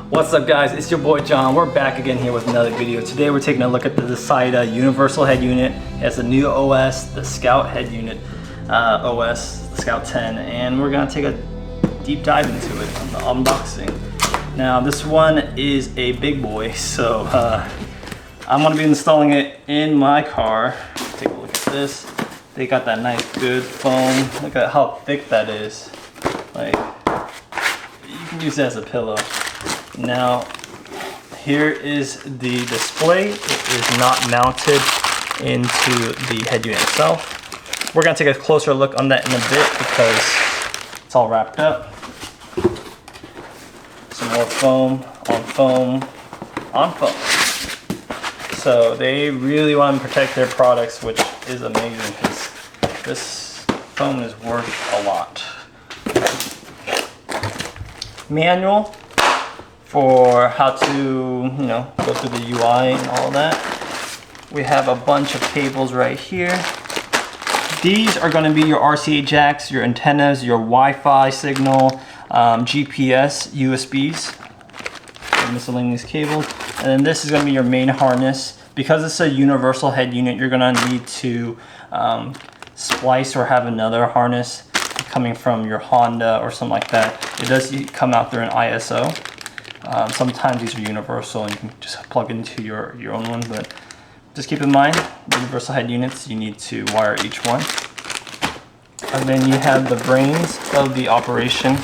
What's up guys, it's your boy John. We're back again here with another video. Today we're taking a look at the DASAITA Universal Head Unit. It has a new OS, the Scout Head Unit OS, the Scout 10, and we're gonna take a deep dive into it on the unboxing. Now this one is a big boy, so I'm gonna be installing it in my car. Take a look at this. They got that nice good foam. Look at how thick that is. Like, you can use it as a pillow. Now, here is the display. It is not mounted into the head unit itself. We're gonna take a closer look on that in a bit because it's all wrapped up. Some more foam on foam on foam. So they really want to protect their products, which is amazing because this foam is worth a lot. Manual for how to, go through the UI and all that. We have a bunch of cables right here. These are going to be your RCA jacks, your antennas, your Wi-Fi signal, GPS, USBs, miscellaneous cables, and then this is going to be your main harness. Because it's a universal head unit, you're going to need to splice or have another harness coming from your Honda or something like that. It does come out through an ISO. Sometimes these are universal and you can just plug into your own one, but just keep in mind, universal head units, you need to wire each one. And then you have the brains of the operation.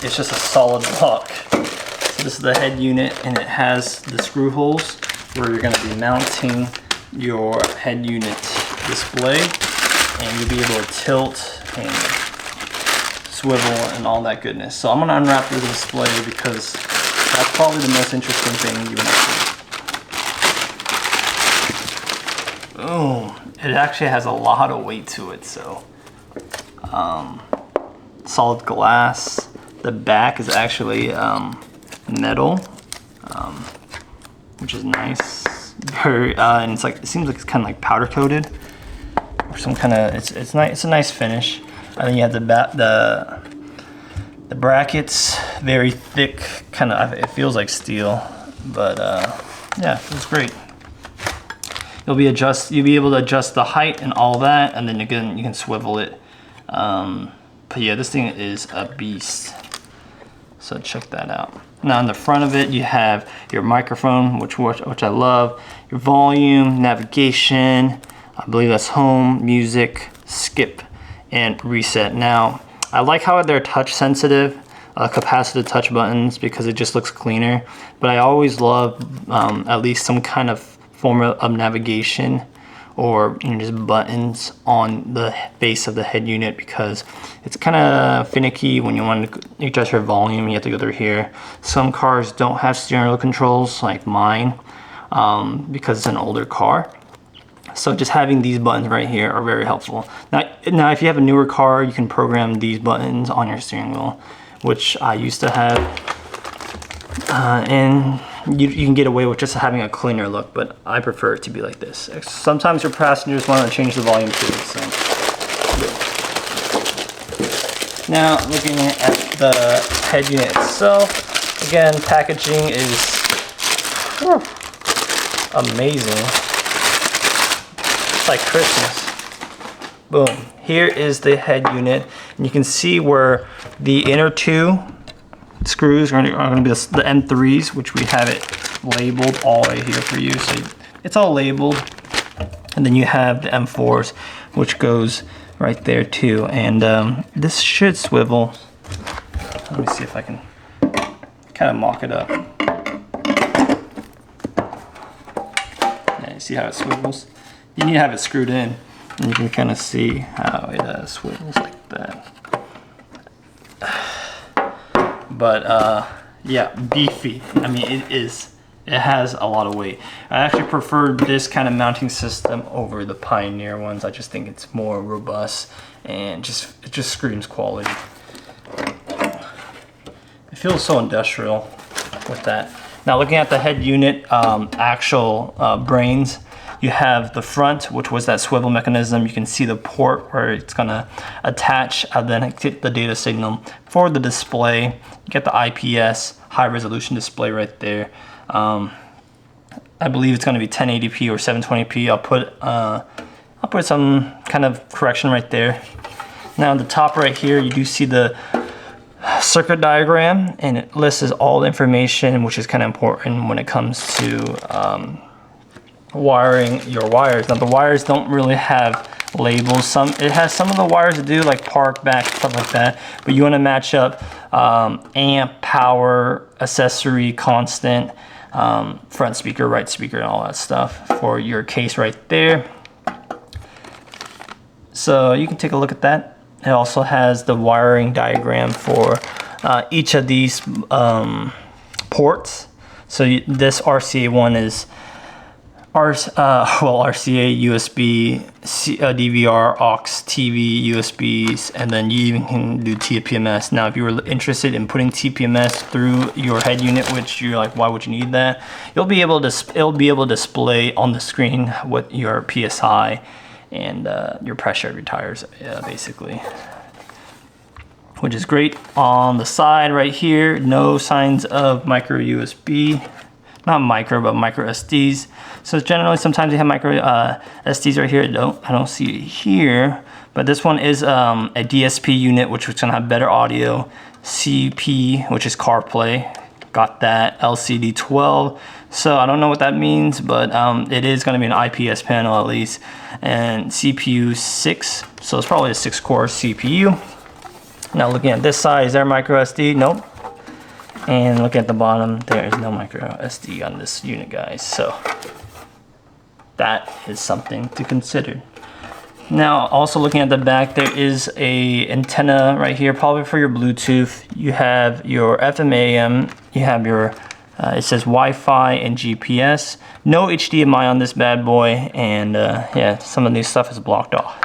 It's just a solid block. So this is the head unit, and it has the screw holes where you're going to be mounting your head unit display, and you'll be able to tilt and swivel and all that goodness. So I'm going to unwrap the display because that's probably the most interesting thing you're going to see. Boom. It actually has a lot of weight to it. So solid glass. The back is actually metal, which is nice. Very, and it's like, it seems like it's kind of like powder coated or some kind of, it's nice. It's a nice finish. And then you have the brackets, very thick, kind of, it feels like steel, but yeah, it's great. You'll be able to adjust the height and all that, and then again, you can swivel it. But yeah, this thing is a beast. So check that out. Now in the front of it, you have your microphone, which I love, your volume, navigation, I believe that's home, music, skip, and reset. Now, I like how they're touch sensitive, capacitive touch buttons, because it just looks cleaner. But I always love at least some kind of form of navigation or just buttons on the base of the head unit, because it's kind of finicky when you want to adjust your volume. You have to go through here. Some cars don't have steering wheel controls like mine because it's an older car. So just having these buttons right here are very helpful. Now if you have a newer car, you can program these buttons on your steering wheel, which I used to have. And you can get away with just having a cleaner look, but I prefer it to be like this. Sometimes your passengers want to change the volume too. So. Now looking at the head unit itself, again, packaging is amazing. It's like Christmas. Boom. Here is the head unit, and you can see where the inner two screws are going to be the M3s, which we have it labeled all right here for you. So it's all labeled. And then you have the M4s, which goes right there too. And this should swivel. Let me see if I can kind of mock it up. Yeah, you see how it swivels? You need to have it screwed in, and you can kind of see how it swivels like that. But yeah, beefy. I mean, it has a lot of weight. I actually prefer this kind of mounting system over the Pioneer ones. I just think it's more robust and it just screams quality. It feels so industrial with that. Now looking at the head unit actual brains, You have the front, which was that swivel mechanism. You can see the port where it's gonna attach and then get the data signal for the display. You get the IPS high resolution display right there. I believe it's gonna be 1080p or 720p. I'll put some kind of correction right there. Now on the top right here, you do see the circuit diagram, and it lists all the information, which is kind of important when it comes to wiring your wires. Now the wires don't really have labels. It has some of the wires that do, like park, back, stuff like that, but you want to match up amp, power, accessory, constant, front speaker, right speaker, and all that stuff for your case right there. So you can take a look at that. It also has the wiring diagram for each of these ports. So this RCA one is RCA, USB, DVR, aux, TV, USBs, and then you even can do TPMS. Now, if you were interested in putting TPMS through your head unit, which you're like, why would you need that? It'll be able to display on the screen what your PSI and your pressure of your tires, basically, which is great. On the side right here, no signs of micro USB, not micro, but micro SDs. So generally, sometimes they have micro SDs right here. I don't see it here, but this one is a DSP unit, which is gonna have better audio. CP, which is Carplay, got that. LCD 12. So I don't know what that means, but it is going to be an IPS panel at least. And CPU 6, so it's probably a 6-core CPU. Now looking at this side, is there micro SD? Nope. And looking at the bottom, there is no micro SD on this unit, guys. So that is something to consider. Now, also looking at the back, there is a antenna right here, probably for your Bluetooth. You have your FM AM, you have your it says Wi-Fi and GPS. No HDMI on this bad boy, and yeah, some of this stuff is blocked off.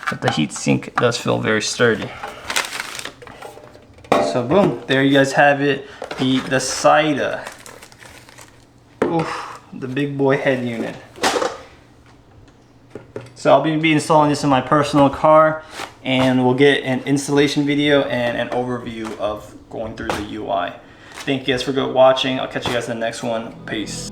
But the heatsink does feel very sturdy. So boom, there you guys have it, the DASAITA. Oof, the big boy head unit. So I'll be installing this in my personal car, and we'll get an installation video and an overview of going through the UI. Thank you guys for watching. I'll catch you guys in the next one. Peace.